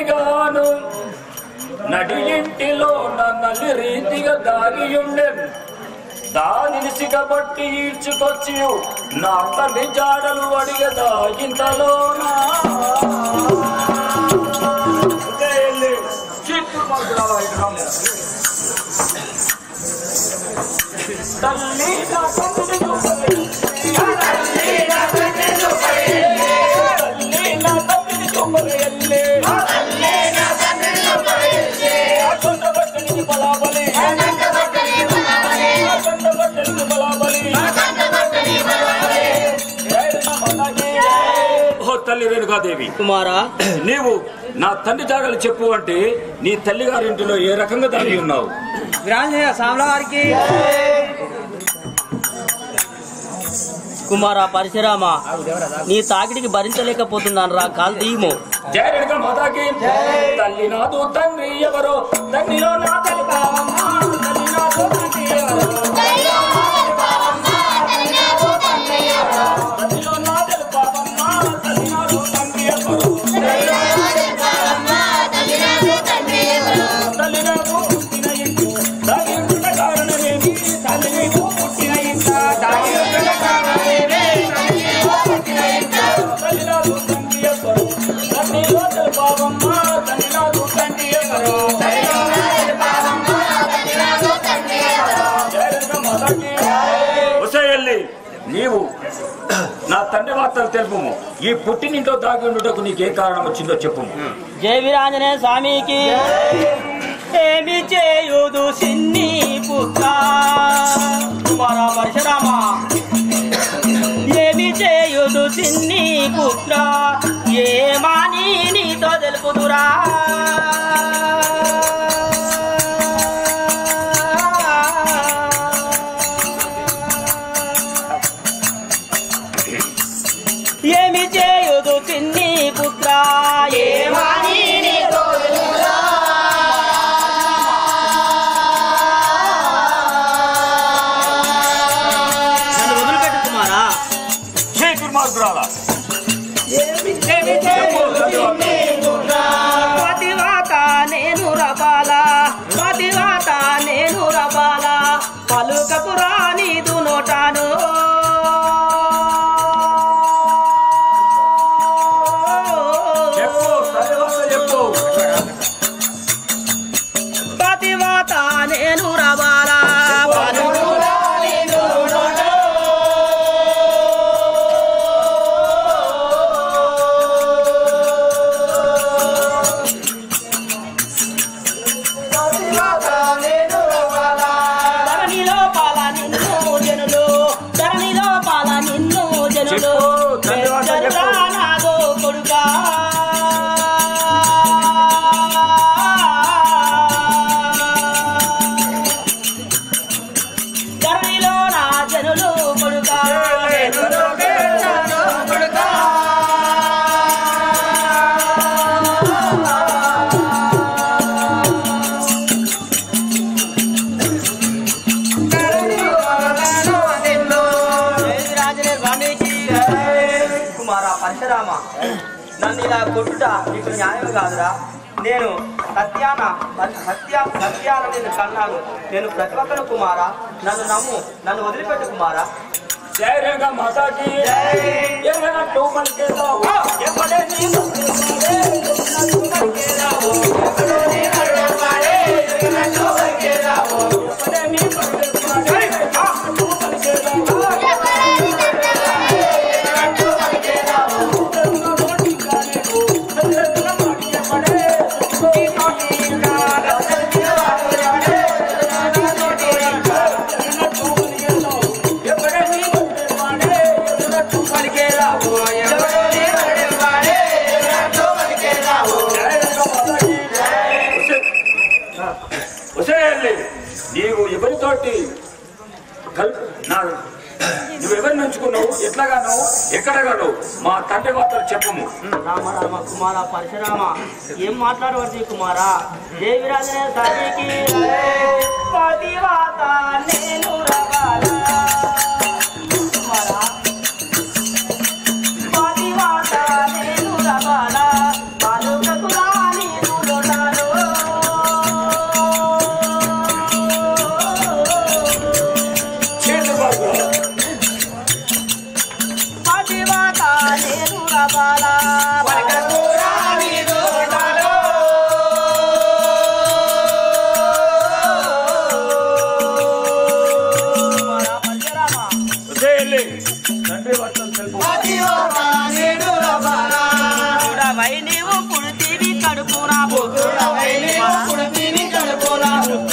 గాను నడి ఇంటిలో నల్లి రీతిగా దాగియుండె దానిని సిగబట్టి ఈడ్చుకొచ్చి నా తండ్రి జాడలు అడిగదా ఇంతలోనా తల్లి నా తండ్రి తల్లి రేణుకాదేవి కుమారా, నీవు నా తండ్రి జాడలు చెప్పు అంటే నీ తల్లి గారింటిలో ఏ రకంగా దాగి ఉన్నావు? వారికి కుమారా పరశురామ, నీ తాకిడికి భరించలేకపోతున్నాను రా, కాలు తీయము. జయ రేణుక మాతాకి. తల్లి నాదు తండ్రి ఎవరో తల్లిలో నా తల్లి కావమ్మా, తల్లి నాదు తండ్రి ఎవరో తల్లిలో నా తల్లి కావమ్మా, తల్లి నాదు తండ్రి ఎవరో తల్లిలో నా తల్లి కావమ్మా, తల్లి నాదు తండ్రి ఎవరో తల్లిలో నా తల్లి కావమ్మా, తల్లి నాదు తండ్రి ఎవరో తల్లి నాదు పుట్టిన ఇంటి దాగి ఉన్న కారణమేమి, తల్లి నీకు పుట్టిన ఇంట దాగి ఉన్న కారణమేమి, తల్లి నీకు పుట్టిన ఇంట తల్లి నాదు తండ్రి ఎవరో తల్లిలో తల్లి కావమ్మా, తల్లి నాదు తండ్రి ఎవరో తల్లిలో నా తల్లి కావమ్మా, తల్లి నాదు తండ్రి ఎవరో జయ రేణుక మాతాకి. వసయల్లి నీవు నా తండ్రి వార్తలు తెలుపుము. ఈ పుట్టినింట్లో దాగి ఉండుటకు నీకే కారణం వచ్చిందో చెప్పుము. జయ వీరాంజనేయ స్వామికి. ఏమి చేయుదు సిన్ని పుత్ర కుమారా పరశురామ, ఏమి చేయుదు సిన్ని పుత్ర, ఏమాని నీతో తెలుపుదురా. ఏమి చేయుదు చిన్ని పుత్ర, ఏమాని నీతో తెలుపుదురా. నన్ను వదిలిపెట్టు కుమారా. ఛీ దుర్మార్గురాలా, పతివాత నేను రబాలా, పతివాత నేను రబాలా, పలుకపురా నీదు నోటాను. పతివాత నేను రబాలా, పలుకపురా నీదు నోటాను. ధరణిలో పాల నిన్ను జనులు, ధరణిలో పాల నిన్ను జనులు, నాదో కొడుకా. ధరణిలో నా జనులు కొడుకా, కొడుకా. కుమారా పరశురామ, నన్ను ఇలా కొట్టుట నీకు న్యాయం కాదురా. నేను సత్యాన నేను కన్నాను. నేను ప్రతి ఒక్కరు కుమారా, నన్ను నమ్ము, నన్ను వదిలిపెట్టు కుమారా. జయ రేణుక మాతాకి. ఎన్నట్టు పలికేదావు ఎప్పుడే నీ ఎన్నట్టు పలికేదావు ఎప్పుడే నీ పలికేదావు ఎన్నట్టు పలికేదావు ఎప్పుడే నీ నీవు ఎవరితోటి నువ్వెవరిని ఎంచుకున్నావు, ఎట్లాగాను, ఎక్కడగాను, మా తండ్రి వార్తలు చెప్పము. రామ రామ కుమారా పరశురామ, ఏం మాట్లాడవచ్చు కుమారా. దేవిరాజనే సారికి పతివాత నేను రవాలా కుమారా, పతివాత నేను రవాలా, బాలుకకు రాని తండ్రి భక్తులు తెలుపు చూడవై నీవు పుడితివి కడుపునా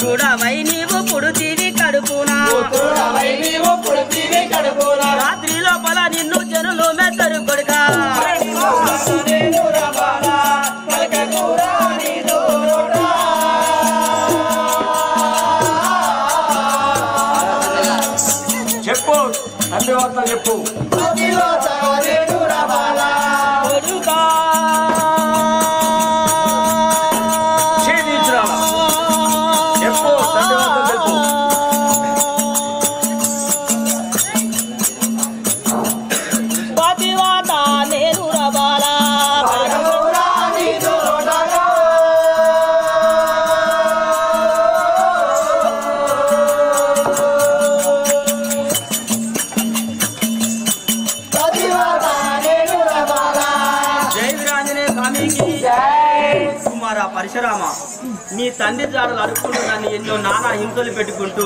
చూడవై నీవు పుడితివి కడుపునా రాత్రి లోపల నిన్ను జనులు మెత్తరు కొడుకా చెప్పు తండ్రి భక్తులు చెప్పు పరశురామ నీ తండ్రి జాడలు అడుక్కుంటూ నన్ను ఎన్నో నానా హింసలు పెట్టుకుంటూ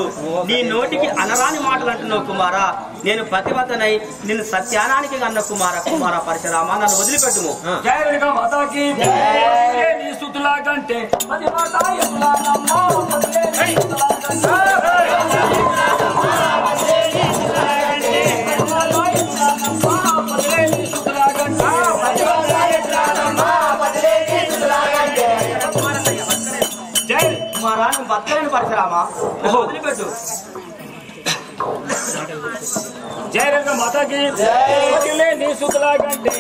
నీ నోటికి అనరాని మాటలు అంటున్నావు కుమారా. నేను ప్రతిభతనై నిన్ను సత్యానానికి అన్న కుమార పరశురామ నన్ను వదిలిపెట్టుము. కుమారా నువ్వు బతకలేని పరశురామ వదిలిపెట్టు. జయ రంగ మాతాకి పగిలే నీ సుతులాగంటే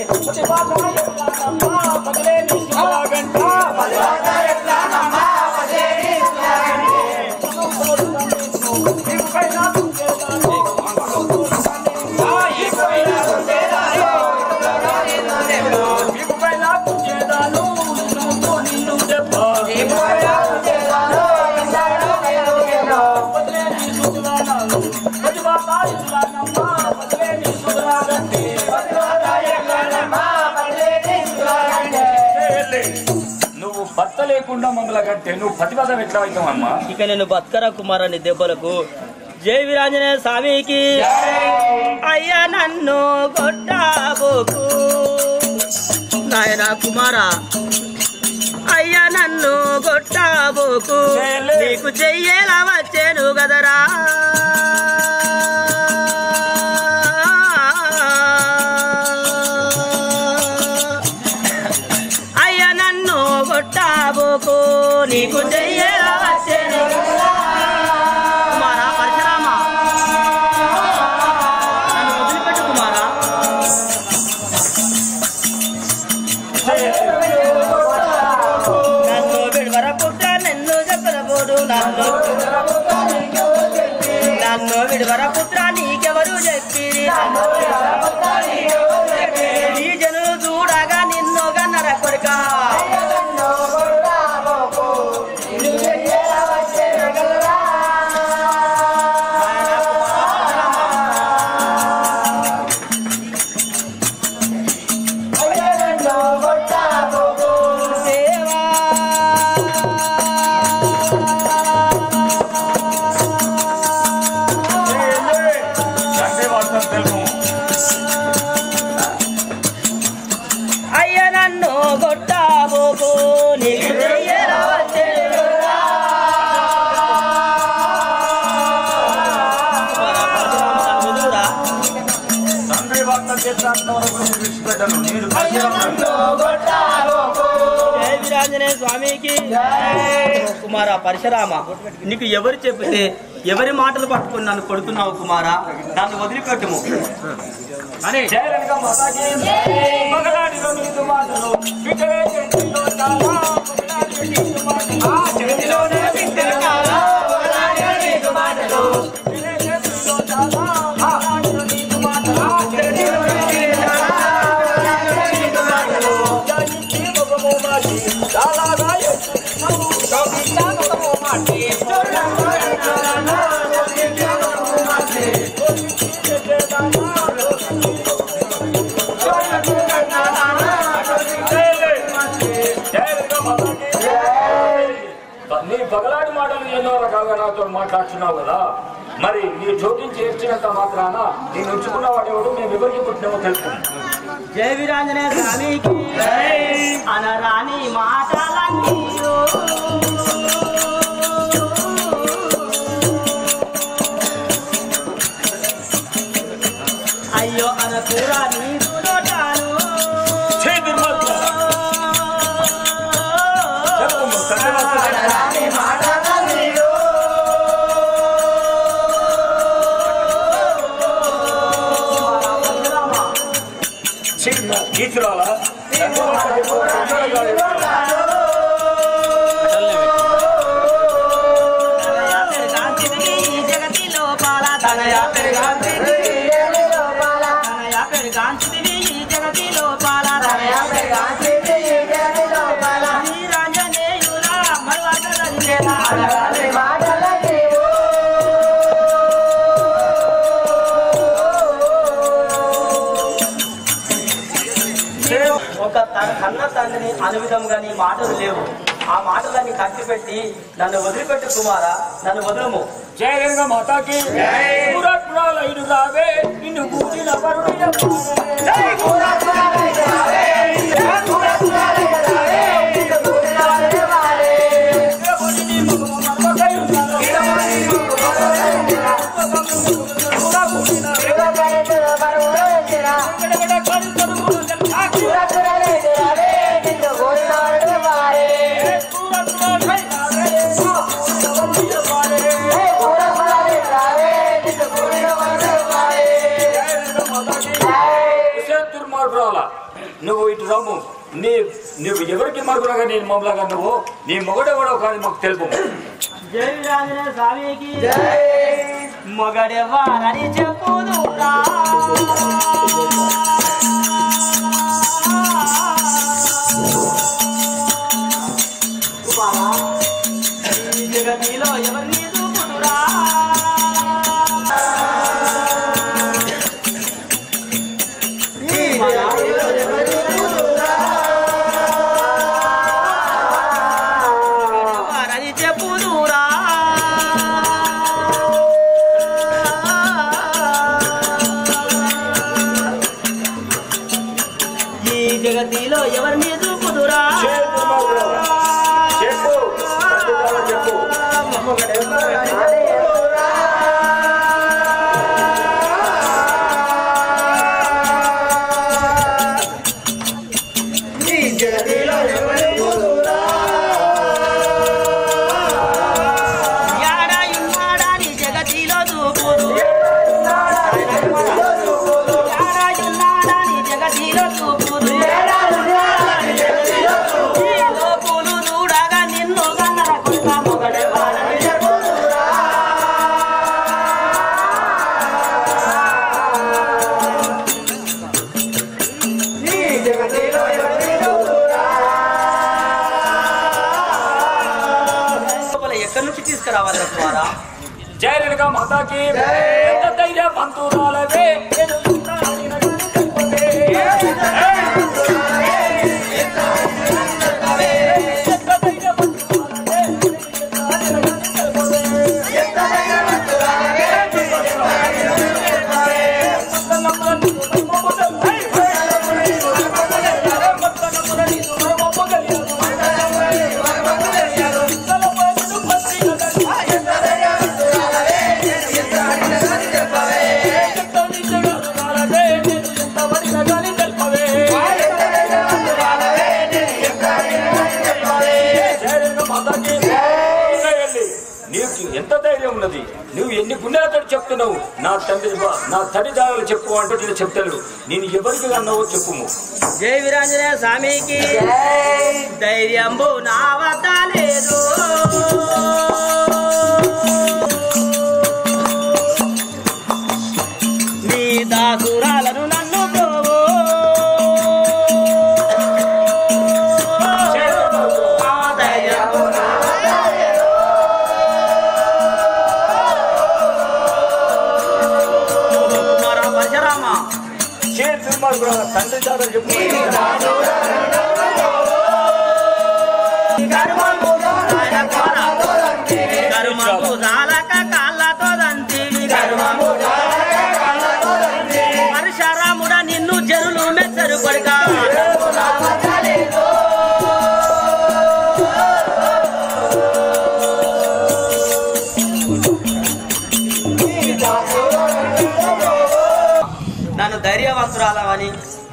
పగిలే నీ సుతులాగంటే నువ్వు భర్త లేకుండా మమ్మల్ని కంటే నువ్వు ప్రతిపదం ఎట్లా అవుతావమ్మా? ఇక నేను బతకరా కుమారాన్ని దెబ్బలకు. జై వీరాంజనేయ స్వామికి. అయ్యా నన్ను కొట్టాబోకు నాయనా కుమారా, అయ్యా నన్ను కొట్టాబోకు, నీకు చెయ్యేలా వచ్చేను కదరా. అయ్యా నన్ను కొట్టాబోకు, నీకు చెయ్యేలా వచ్చేను కుమారా పరశురామ నన్ను వదిలిపెట్టు కుమారా. నన్ను విడవరపుట్ట నిన్ను చెప్పబోడు, నన్ను విడవరపుట్ట నీకెవరు చెప్పి, ఈ జనులు చూడగా నిన్ను గన్నర కొడుక. అయ్య నన్ను కొట్టాబోకు, నీకు చెయ్యేలా వచ్చేను కదరా. తండ్రి భక్త చేత విడిచిపెట్టను నేను. జై వీరాంజనేయ స్వామికి. కుమార పరశురామ నీకు ఎవరు చెబితే ఎవరి మాటలు పట్టుకుని నన్ను కొడుతున్నావు కుమారా, దాన్ని వదిలిపెట్టుము. అని జయ రంగ మాతాకి మగలాడిలో నీదు మాటలు బిడ్డలే చేతిలో చాలా మగలాడిలో నీదు మాటలు ఆ చేతిలోనే బిడ్డలు చాలా మగలాడిలో నీదు మాటలు బిడ్డలే చేతిలో చాలా మగలాడిలో నీదు మాటలు ఆ చేతిలోనే బిడ్డలు చాలా మగలాడిలో నీదు మాటలు జాయించి మగమో మాటి చాలా గాయొచ్చు కవితా మగమో మాటి చూడమో ఎంతనా కవితా మగమో మాటి నీ పగలాటి మాటలు ఎన్నో రకాలుగా నాతో మాట్లాడుతున్నావు కదా, మరి నీ జోక్యం చేర్చినంత మాత్రాన నేను ఉంచుకున్న వాడేవాడు మేము ఎవరికి పుట్టినామో తెలుసు. జై వీరాంజనేయ స్వామికి అనరాని మాటలన్నీ అయ్యో అనకూరా నీకు నోటాను గీచురాలా జగతి లోపాల తనయ పెరుగాంతివి జగతి లోపాల వీరాంజనేయులా మరువగలరా ఒక కన్న తండ్రిని అనువిధంగా నీ మాటలు లేవు. ఆ మాటలన్నీ కట్టిపెట్టి నన్ను వదిలిపెట్టు కుమారా, నన్ను వదలము. జయ గంగా మాతాకి పురాత్మరాలైను రావే నిన్ను పూజిన పరుడైన నువ్వు ఇటు రాము. నువ్వు ఎవరికి మరుగునగా నేను మమ్మలాగా నువ్వు నీ మొగడెవడో కానీ మాకు తెలుపు. జై వీరాంజనేయ స్వామికి మొగడెవ్వారని చెప్పుదురా జగతిలో ఎవరిని చూపుదురా చెప్పుదురా ఈ జగతిలో ఎవరిని చూపుదురా ఎక్కడి నుంచి తీసుకురావాలి కుమారా? జయ రేణుకా మాతాకి ఎంత ధైర్య పంతురాలవే ఎంత ధైర్యం ఉన్నది. నువ్వు ఎన్ని పుణ్యాలతో చెప్తున్నావు. నా తండ్రి దారులు చెప్పు అంటూ నేను చెప్తాను. నేను ఎవరికి అన్నావో చెప్పుము. జై వీరాంజనేయ స్వామికి ధైర్యంబు నా వద్ద లేదు. నీ దాసురాలను నన్ను తండ్రి దారులు చెప్పు. కరుమకు జాలక కాళ్ళతో దంతివి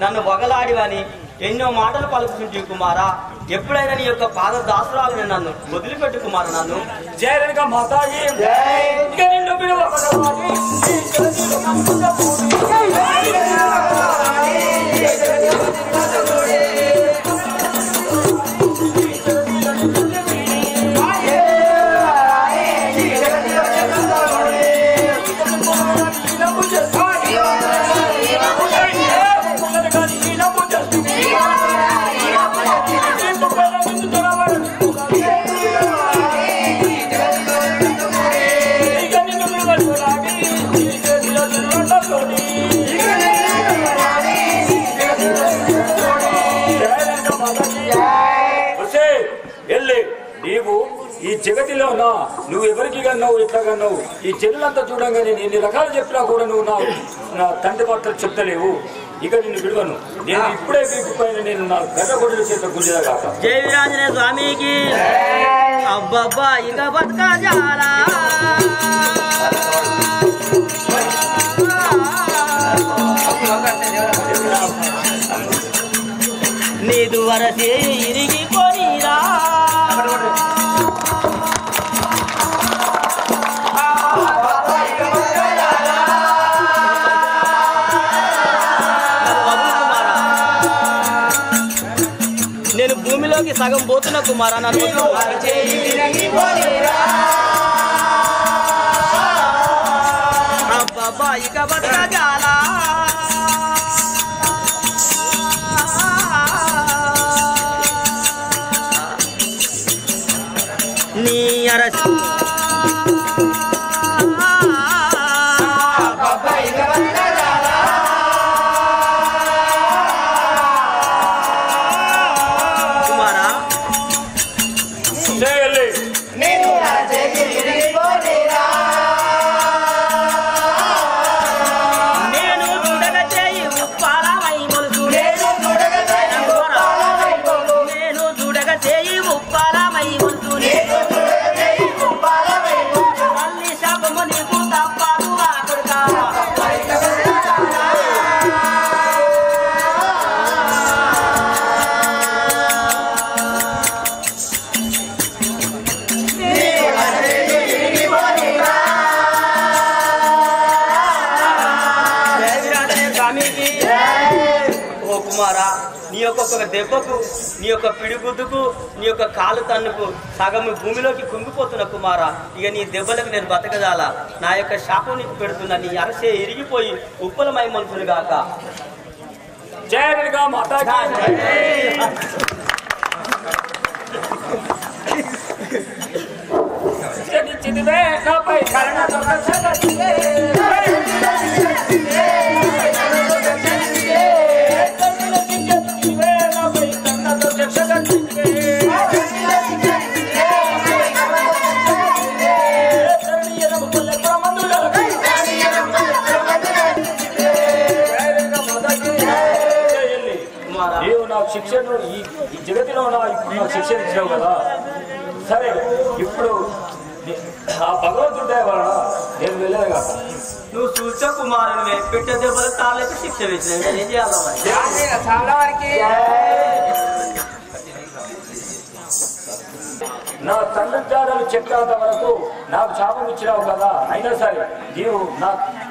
నన్ను వగలాడివని ఎన్నో మాటలు పలుకుతుంటే కుమారా, ఎప్పుడైనా నీ యొక్క పాద దాసురాలని నన్ను వదిలిపెట్టు కుమార. నన్ను జయరేణుక మాతాజీ ఇక నిన్ను పిలువబడవాలి. నీవు ఈ జగతిలోనా నువ్వు ఎవరికి కన్నావు, ఎట్లా కన్నావు? ఈ చెల్లంతా చూడంగా నేను ఎన్ని రకాలు చెప్పినా కూడా నువ్వు నా తండ్రి మాత్రం చెప్తలేవు. ఇక నిన్ను విడువను. నేను ఇప్పుడే వీపు పైన నేను నా గడ్డ కొడుల చేత గుంజేదా కాక. జై వీరాంజనేయ స్వామికి. అబ్బబ్బా ఇక బతకాలా నీదు వరసే ఇరిగి కొనిరా నేను భూమిలోకి సగం పోతున్నా కుమారా. నన్ను అబ్బబ్బా ఇక బతకాలా నీ అరసి నీ యొక్క దెబ్బకు, నీ యొక్క పిడిగుద్దుకు, నీ యొక్క కాలు తన్నుకు సగం భూమిలోకి కుంగిపోతున్న కుమారా. ఇక నీ దెబ్బలకు నేను బతకదాలా. నా యొక్క శాపం నీకు పెడుతున్నా. నీ అరసే ఇరిగిపోయి ఉప్పలమై మనుషులు గాక. జయరేణుక మాతాజీ నాపై కరుణతో శిక్షను ఈ జగతిలో ఇప్పుడు నాకు శిక్షణ ఇచ్చావు కదా. సరే ఇప్పుడు ఆ భగవంతుడి వలన నేను వెళ్ళాను కదా. నువ్వు సూచ కుమారుని పెట్ట దెబ్బలు తాళ్ళకి శిక్ష వేసిన ఏం చేయాలి? నా తండ్రి జాడలు చెప్పేంత వరకు నాకు శాపం ఇచ్చినావు కదా. అయినా సరే నీవు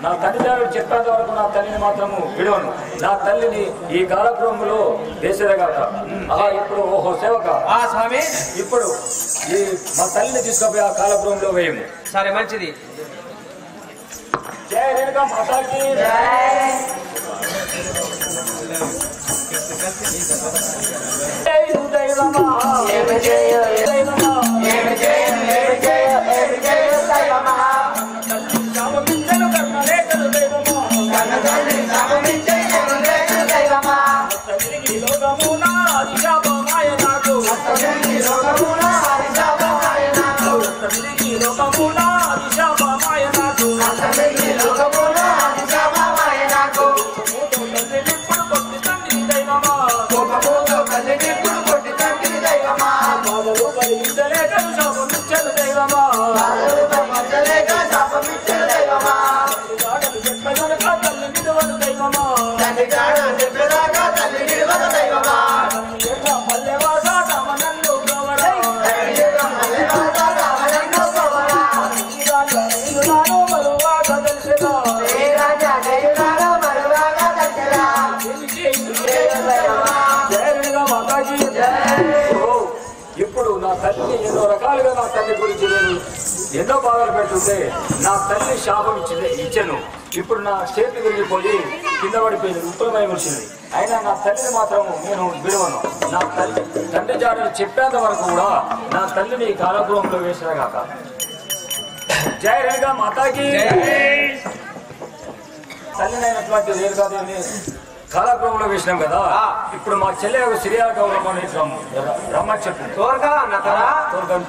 నా తండ్రి జాడలు చెప్పేంత వరకు నా తల్లిని మాత్రము విడవను. నా తల్లిని ఈ కాలక్రమంలో వేసేదగాక. ఇప్పుడు ఓహో సేవక స్వామి, ఇప్పుడు ఈ మా తల్లిని తీసుకుపోయి ఆ కాలక్రమంలో వేయము. సరే మంచిది. జయ రేణుక మాతాకి తరతరాలుగా నా తల్లి గురించి నేను ఎన్నో బాధలు పెడుతుంటే నా తల్లి శాపం ఇచ్చాను. ఇప్పుడు నా చేతి విరిగిపోయి కింద పడిపోయింది, ఉప్పులమై వచ్చింది. అయినా నా తల్లిని మాత్రం నేను విడవను. నా తల్లి తండ్రి జాడలు చెప్పేంత వరకు కూడా నా తల్లిని కాలగృహంలో వేసిన కాక. జయ రేణుకా మాతాకి. తల్లినైనటువంటి రేణుకాదేవిని కాలగృహంలో వేసినాం కదా. ఇప్పుడు మా చెల్లె సిరియాల గౌరవం రమ్మని చెప్పు. తోరగా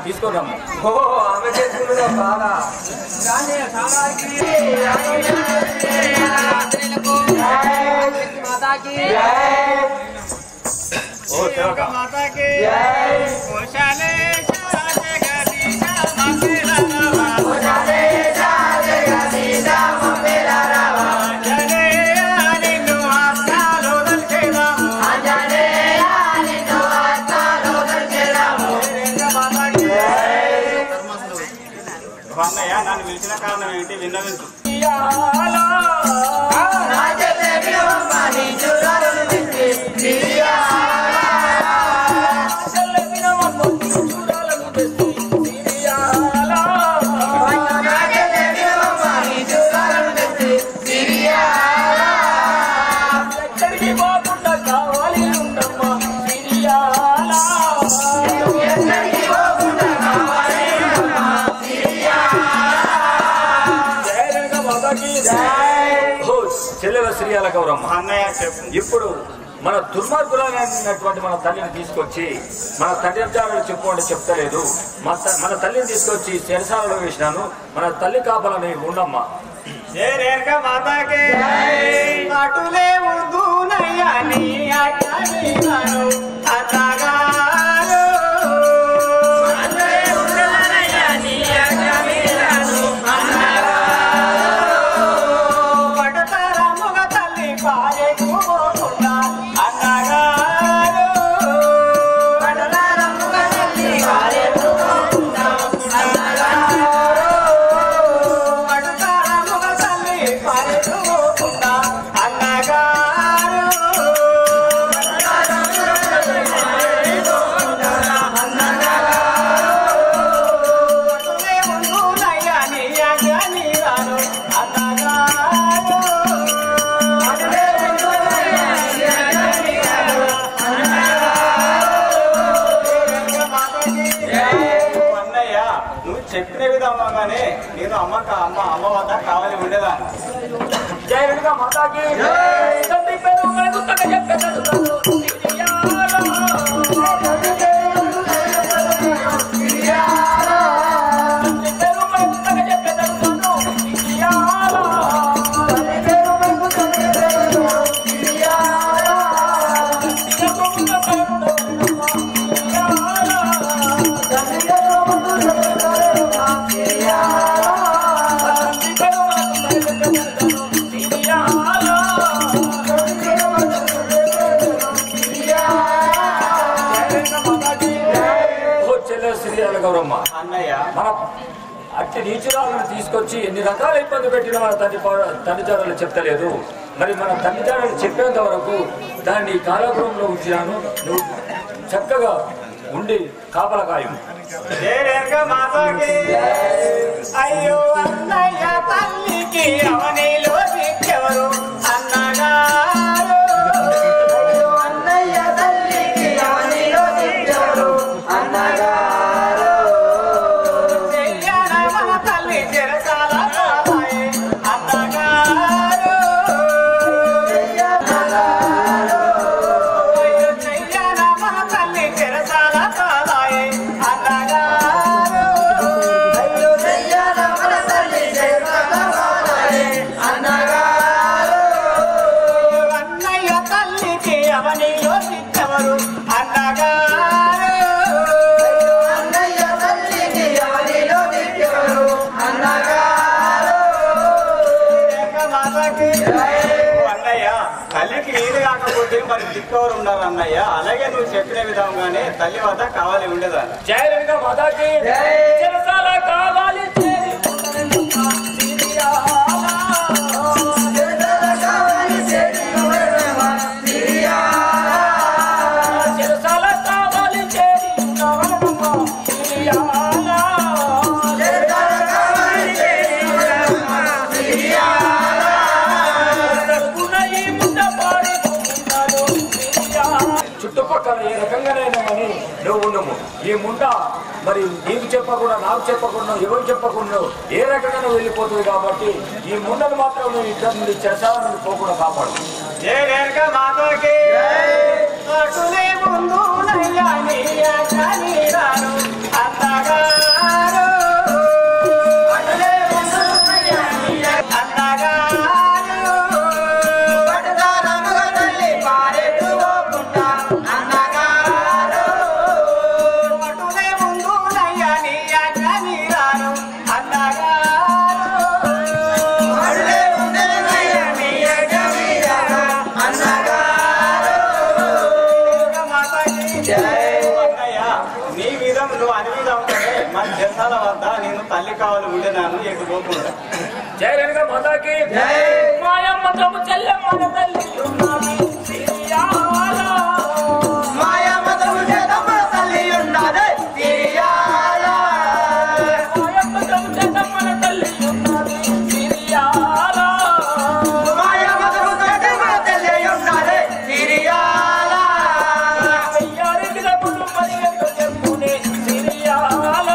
తీసుకున్నాము. ఆమె చేసుకున్న బాగా అన్నయ్య నన్ను పిలిచిన కారణం ఏంటి విన్నవించు. చెల్లెల శ్రీయాల గౌరమ్మ. అన్నయ్య చెప్పు. ఇప్పుడు మన దుర్మార్గులైనటువంటి మన తల్లిని తీసుకొచ్చి మన తండ్రి జాడలు చెప్పుకోండి చెప్తలేదు. మన తల్లిని తీసుకొచ్చి చెరసాలలో వేసినాను. మన తల్లి కాపాలని ఉండమ్మా. అటులే ఉర్దూనయ్యని చెప్పిన విధంగానే నేను అమ్మ వద్ద కావాలి ఉండేదాన్ని. జై రేణుకా మాతాకి. గౌరమ్మ అన్నయ్య మన అట్టి నీచురాలను తీసుకొచ్చి ఎన్ని రకాల ఇబ్బంది పెట్టిన మన తండ్రి జాడలు చెప్తలేదు. మరి మన తండ్రి జాడలు చెప్పేంత వరకు దాన్ని కాలగృహంలో ఉంచినాను. నువ్వు చక్కగా ఉండి కాపలకాయం. అయ్యో అన్నయ్య తల్లికి అవనిలో దిక్కెవరు అన్నగా. తల్లికి నీరు కాకపోతే మరి దిక్కవరు ఉన్నారు అన్నయ్య. అలాగే నువ్వు చెప్పిన విధంగానే తల్లి వద్ద కావాలి ఉండేదాన్ని. జై రేణుకా మాతాకి. చెరసాల కావాలి చెరసాల కావాలి ఈ ముండ మరి నీకు చెప్పకుండా నాకు చెప్పకుండా ఎవరు చెప్పకుండా ఏ రకంగా వెళ్ళిపోతుంది కాబట్టి ఈ ముండను మాత్రం నేను ఇద్దరు నుండి చేశానని పోకుండా కాపాడు. నేను తల్లి కావాలి ఉండే నాను ఎటు పోకుండా. జై రేణుకా మాతాకి మాయమ్మ తమ్ము చెల్లెమ్మ తల్లి ఉన్నది సిరియాల మాయమ్మ తమ్ము చెల్లెమ్మ తల్లి ఉన్నది సిరియాల మాయమ్మ తమ్ము చెల్లెమ్మ తల్లి ఉన్నది సిరియాల మాయమ్మ తమ్ము చెల్లెమ్మ తల్లి ఉన్నది సిరియాల అయ్యారికి డబ్బులు మరి ఎంత చెప్పునే సిరియాల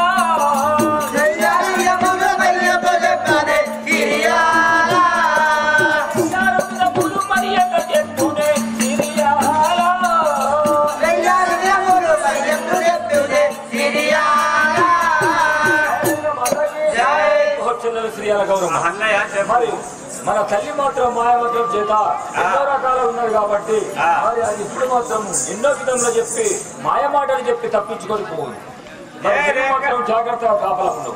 మరి మన తల్లి మాత్రం మాయమంత్రం చేత ఎన్నో రకాలు ఉన్నది కాబట్టి మరి అది ఇప్పుడు మాత్రం ఎన్నో విధంలో చెప్పి మాయ మాటలు చెప్పి తప్పించుకొని పోదు. మాత్రం జాగ్రత్తగా కాపాడు.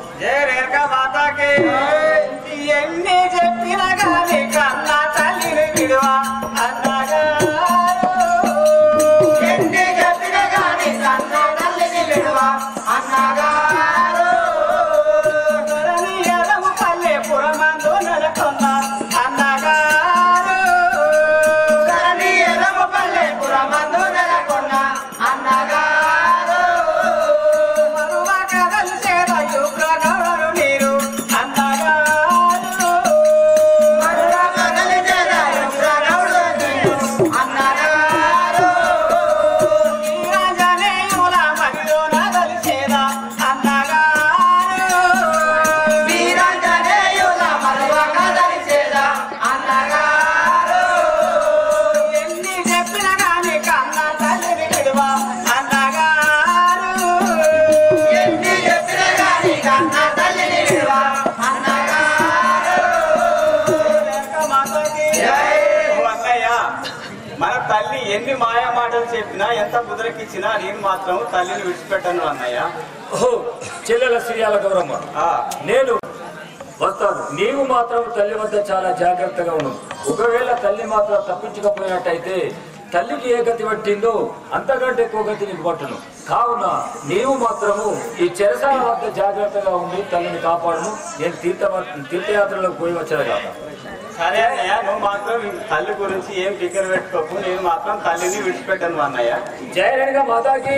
ఎన్ని చెప్పిన గాని కన్నా తల్లిని విడువా అన్నగా ఎన్ని చెప్పిన గాని కన్నా తల్లిని విడువా అన్నగా పల్లె పురమందు నెలకొన్న అన్నగా పల్లె పురమందు నెలకొన్న అన్నగా మరువ కథలు చేదయు ప్రగవరు నీరు అన్నగా మన తల్లి ఎన్ని మాయా మాటలు చెప్పినా ఎంత కుదరకిచ్చినా నేను మాత్రం తల్లిని విడిచిపెట్టను అన్నయ్య. చెల్లెల శ్రీయాల గౌరమ్మ నేను వస్తాను. నీవు మాత్రం తల్లి వద్ద చాలా జాగ్రత్తగా ఉన్నావు. ఒకవేళ తల్లి మాత్రం తప్పించకపోయినట్టయితే తల్లికి ఏ గతి పట్టిందో అంతకంటే ఎక్కువ గతి నీకు పట్టును. కావున నీవు మాత్రము ఈ చెరసాల వద్ద జాగ్రత్తగా ఉండి తల్లిని కాపాడును. నేను తీర్థయాత్రలోకి పోయి వచ్చాను కాదు. సరే అన్నయ్య, నువ్వు మాత్రం తల్లి గురించి ఏం ఫికర్ పెట్టుకోకు. నేను మాత్రం తల్లిని విడిచిపెట్టాను అన్నయ్య. జై రేణుకా మాతాకి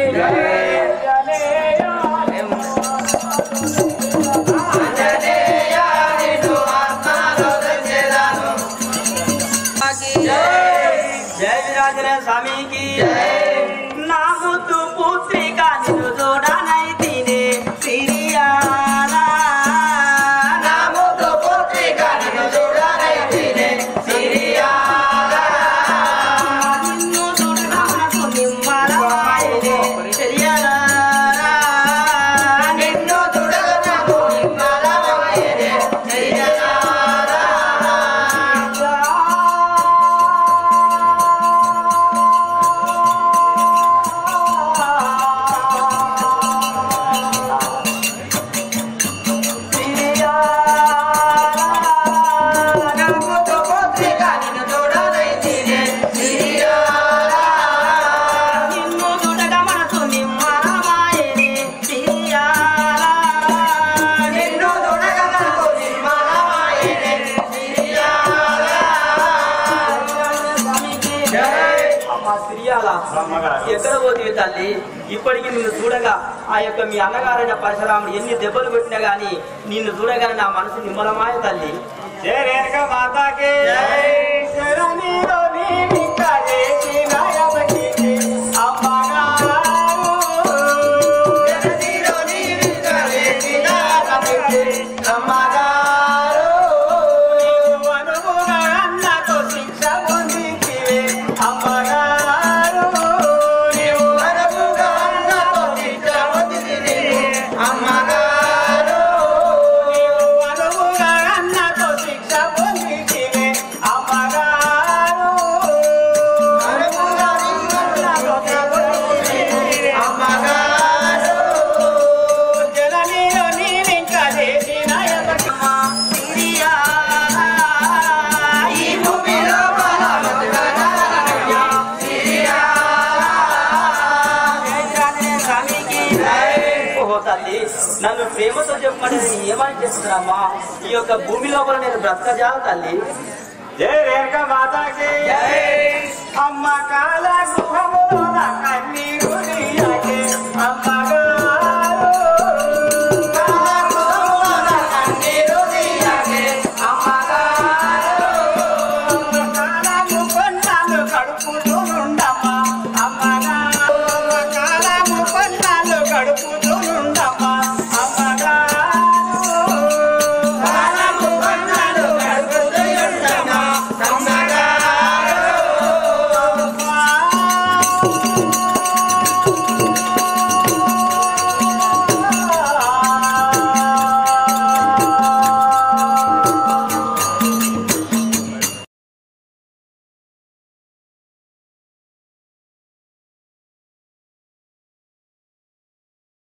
జై విరాజనే స్వామికి నా ముద్దు పుత్రిక నిన్ను చూడనైతినే సిరియాల నా ముద్దు పుత్రిక నిన్ను చూడనైతినే సిరియాల నిన్ను చూడనకు నిమ్మలవాయనే సిరియాల నిన్ను చూడనకు నిమ్మలవాయనే సిరియాల ఎక్కడ పోతుంది తల్లి? ఇప్పటికీ నిన్ను చూడగా ఆ యొక్క మీ అన్నగారైన పరశురాముడు ఎన్ని దెబ్బలు పెట్టినా గాని నిన్ను చూడగానే నా మనసు నిమ్మలమాయ తల్లి. జై రేణుకా మాతాకి అమ్మగారు అమ్మగారు అనువుగా అన్నతో శిక్ష పొందించివే అమ్మగారు నీవు అనువుగా అన్నతో శిక్ష పొందించివే అమ్మగారు నీవు అనువుగా అన్నతో శిక్ష పొందించివే అమ్మగారు అనువుగా అన్నతో శిక్ష పొందించివే అమ్మగారు జననీలో నీవింకా చేసిన ఎప్పటికమ్మ ఇండియా ఈ భూమిలో ఓహో తల్లి, నన్ను ప్రేమతో చెప్పమని ఏమని చేస్తున్నామ్మా? ఈ యొక్క భూమి లోపల నేను బ్రతకజాల తల్లి. జై రేణుక మాతాకి అమ్మ కాల గృహములో కన్నీరు